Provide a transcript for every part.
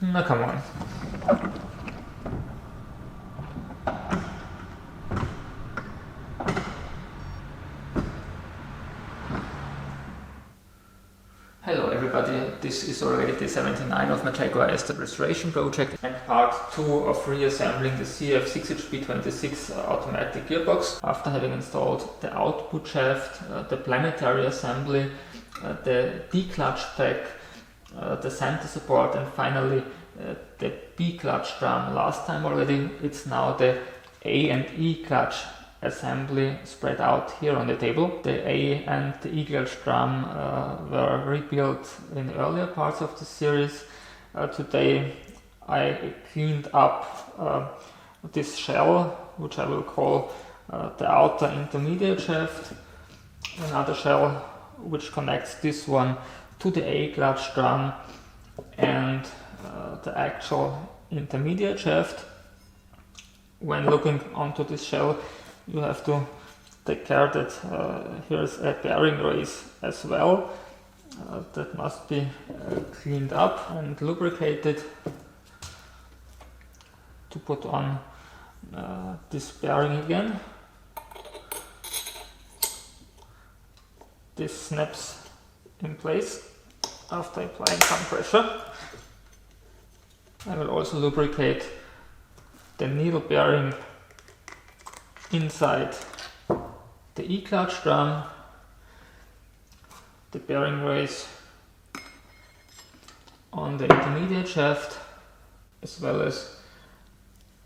Now come on. Hello everybody, this is already day 79 of my Jaguar S-Type restoration project and part 2 of reassembling the CF6HP26 automatic gearbox after having installed the output shaft, the planetary assembly, the D-clutch pack, the center support and finally the B-clutch drum. Last time already, it's now the A and E clutch assembly spread out here on the table. The A and the E clutch drum were rebuilt in earlier parts of the series. Today I cleaned up this shell, which I will call the outer intermediate shaft, another shell which connects this one to the A clutch drum and the actual intermediate shaft. When looking onto this shell, you have to take care that here's a bearing race as well that must be cleaned up and lubricated to put on this bearing again. This snaps in place after applying some pressure. I will also lubricate the needle bearing inside the E-clutch drum, the bearing race on the intermediate shaft, as well as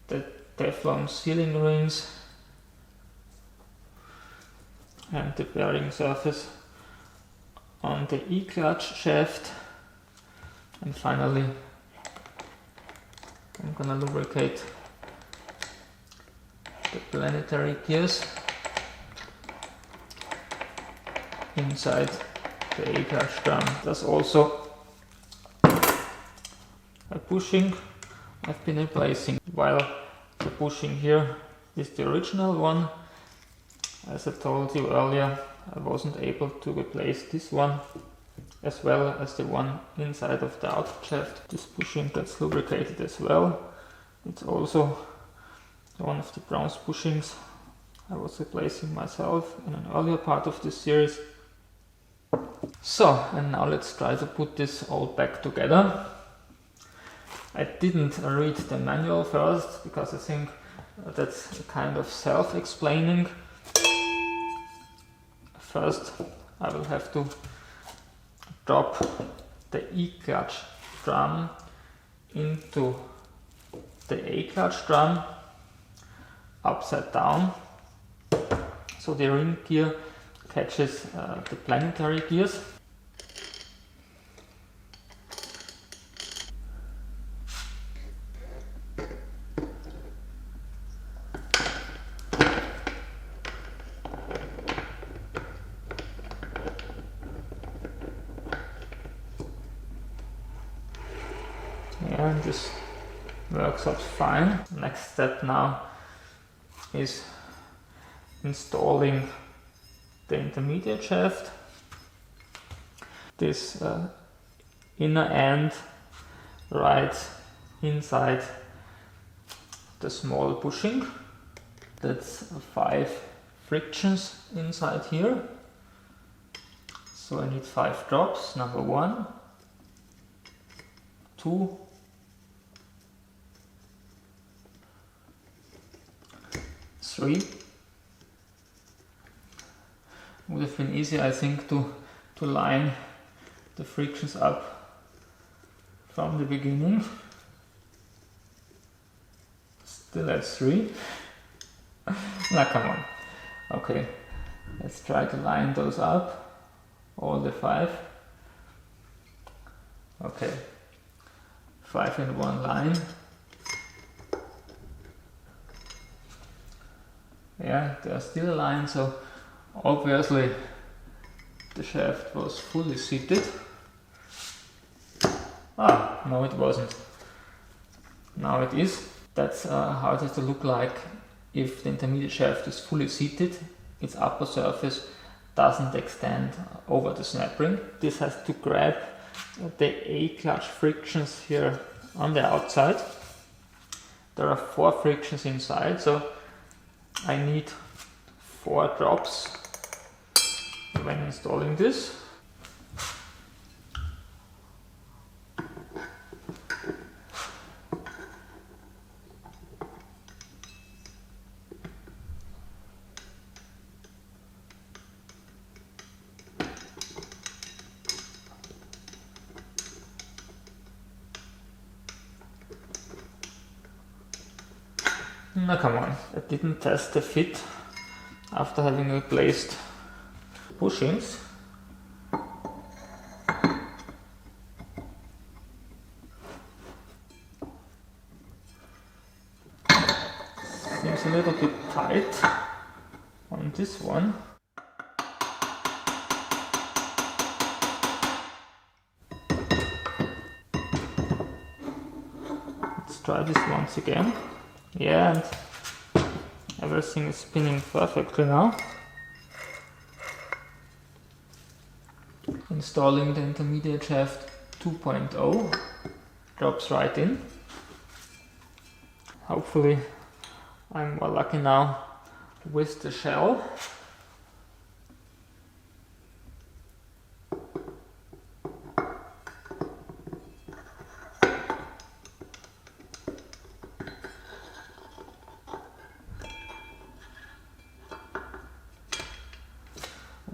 the Teflon sealing rings and the bearing surface on the E-clutch shaft. And finally I'm gonna lubricate the planetary gears inside the A-clutch drum. There's also a bushing I've been replacing, while the bushing here is the original one. As I told you earlier, I wasn't able to replace this one as well as the one inside of the output shaft. This bushing gets lubricated as well. It's also one of the bronze bushings I was replacing myself in an earlier part of this series. So, and now let's try to put this all back together. I didn't read the manual first because I think that's kind of self-explaining. First I will have to drop the E-clutch drum into the A-clutch drum upside down, so the ring gear catches the planetary gears. And this works out fine. Next step now is installing the intermediate shaft. This inner end right inside the small bushing. That's 5 frictions inside here. So I need 5 drops. Number 1, 2, 3. Would have been easy, I think, to line the frictions up from the beginning. Still at 3. Now come on. Okay, let's try to line those up, all the 5. Okay, 5 in one line. Yeah, they are still aligned, so obviously the shaft was fully seated. Ah, no it wasn't. Now it is. That's how it has to look like if the intermediate shaft is fully seated. Its upper surface doesn't extend over the snap ring. This has to grab the A-clutch frictions here on the outside. There are 4 frictions inside, so I need 4 drops when installing this. Now come on, I didn't test the fit after having replaced bushings. Seems a little bit tight on this one. Let's try this once again. Yeah, and everything is spinning perfectly now. Installing the intermediate shaft 2.0 drops right in. Hopefully I'm more lucky now with the shell.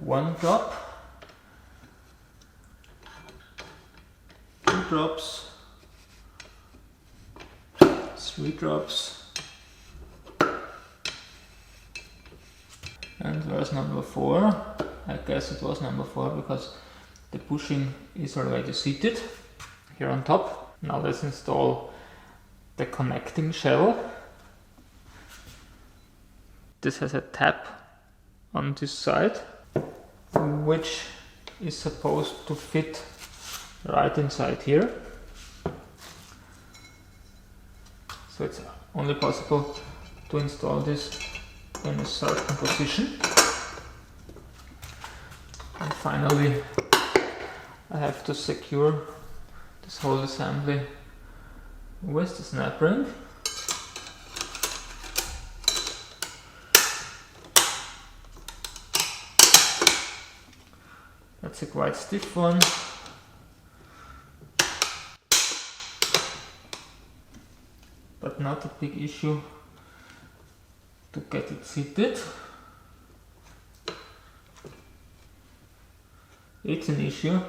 One drop, 2 drops, 3 drops, and there's number 4. I guess it was number 4 because the bushing is already seated here on top. Now let's install the connecting shell. This has a tap on this side, which is supposed to fit right inside here. So it's only possible to install this in a certain position. And finally I have to secure this whole assembly with the snap ring. That's a quite stiff one. But not a big issue to get it seated. It's an issue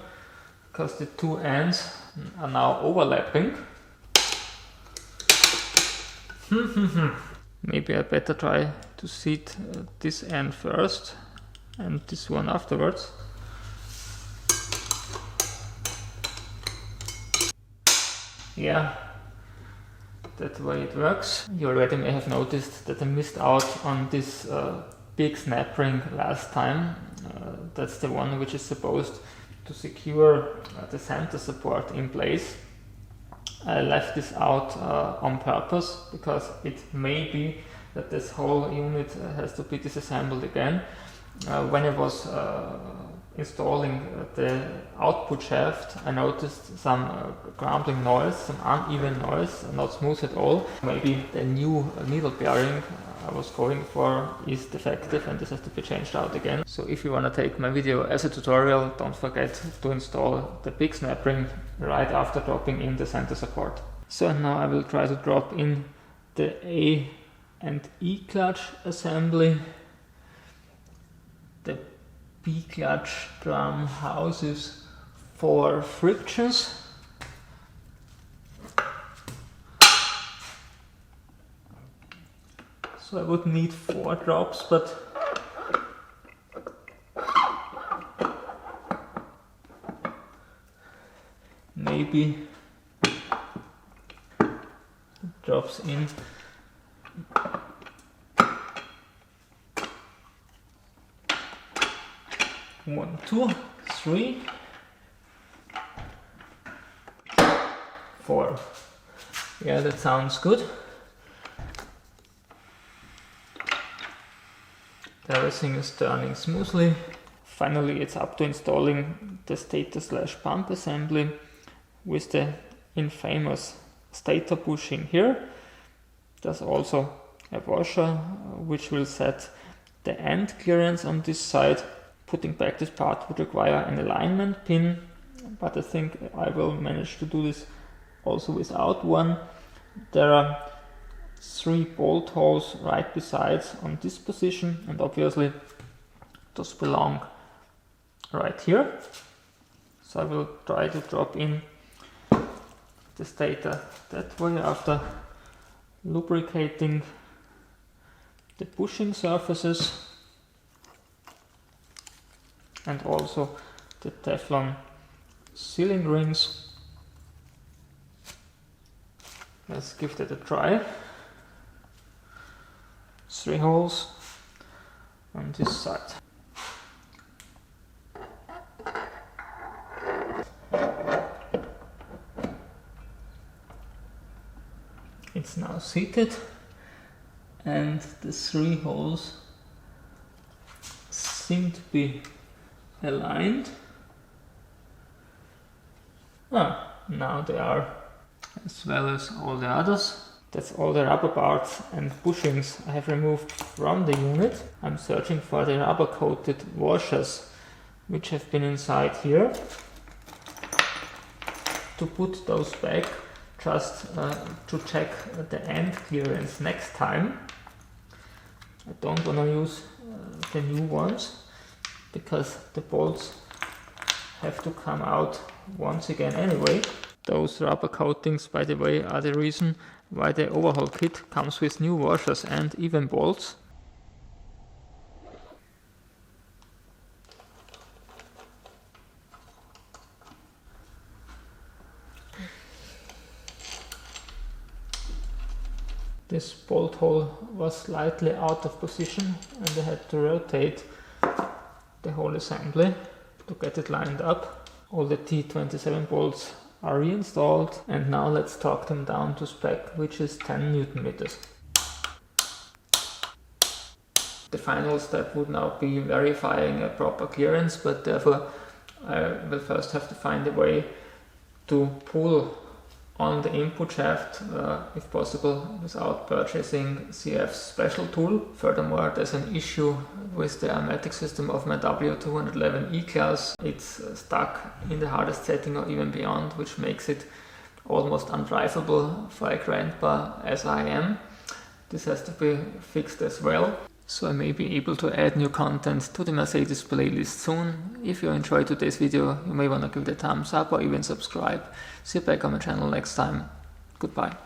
because the 2 ends are now overlapping. Maybe I better try to seat this end first and this one afterwards. Yeah, that's the way it works. You already may have noticed that I missed out on this big snap ring last time. That's the one which is supposed to secure the center support in place. I left this out on purpose because it may be that this whole unit has to be disassembled again. When I was installing the output shaft, I noticed some grumbling noise, some uneven noise, not smooth at all. Maybe the new needle bearing I was going for is defective and this has to be changed out again. So if you want to take my video as a tutorial, don't forget to install the big snap ring right after dropping in the center support. So now I will try to drop in the A and E clutch assembly. The B clutch drum houses 4 frictions. So I would need 4 drops, but maybe drops in 1, 2, 3, 4. Yeah, that sounds good. Everything is turning smoothly. Finally, it's up to installing the stator/pump assembly with the infamous stator bushing here. There's also a washer which will set the end clearance on this side. Putting back this part would require an alignment pin, but I think I will manage to do this also without one. There are 3 bolt holes right besides on this position, and obviously those belong right here. So I will try to drop in the stator that way after lubricating the bushing surfaces and also the Teflon sealing rings. Let's give that a try. 3 holes on this side. It's now seated and the 3 holes seem to be aligned. Now they are, as well as all the others. That's all the rubber parts and bushings I have removed from the unit. I'm searching for the rubber coated washers which have been inside here. To put those back, just to check the end clearance next time. I don't want to use the new ones because the bolts have to come out once again anyway. Those rubber coatings, by the way, are the reason why the overhaul kit comes with new washers and even bolts. This bolt hole was slightly out of position and I had to rotate the whole assembly to get it lined up. All the T27 bolts are reinstalled, and now let's torque them down to spec, which is 10 Newton meters. The final step would now be verifying a proper clearance, but therefore I will first have to find a way to pull on the input shaft, if possible, without purchasing CF's special tool. Furthermore, there's an issue with the armatic system of my W211 E-Class. It's stuck in the hardest setting or even beyond, which makes it almost undrivable for a grandpa as I am. This has to be fixed as well. So I may be able to add new content to the Mercedes playlist soon. If you enjoyed today's video, you may want to give it a thumbs up or even subscribe. See you back on my channel next time. Goodbye.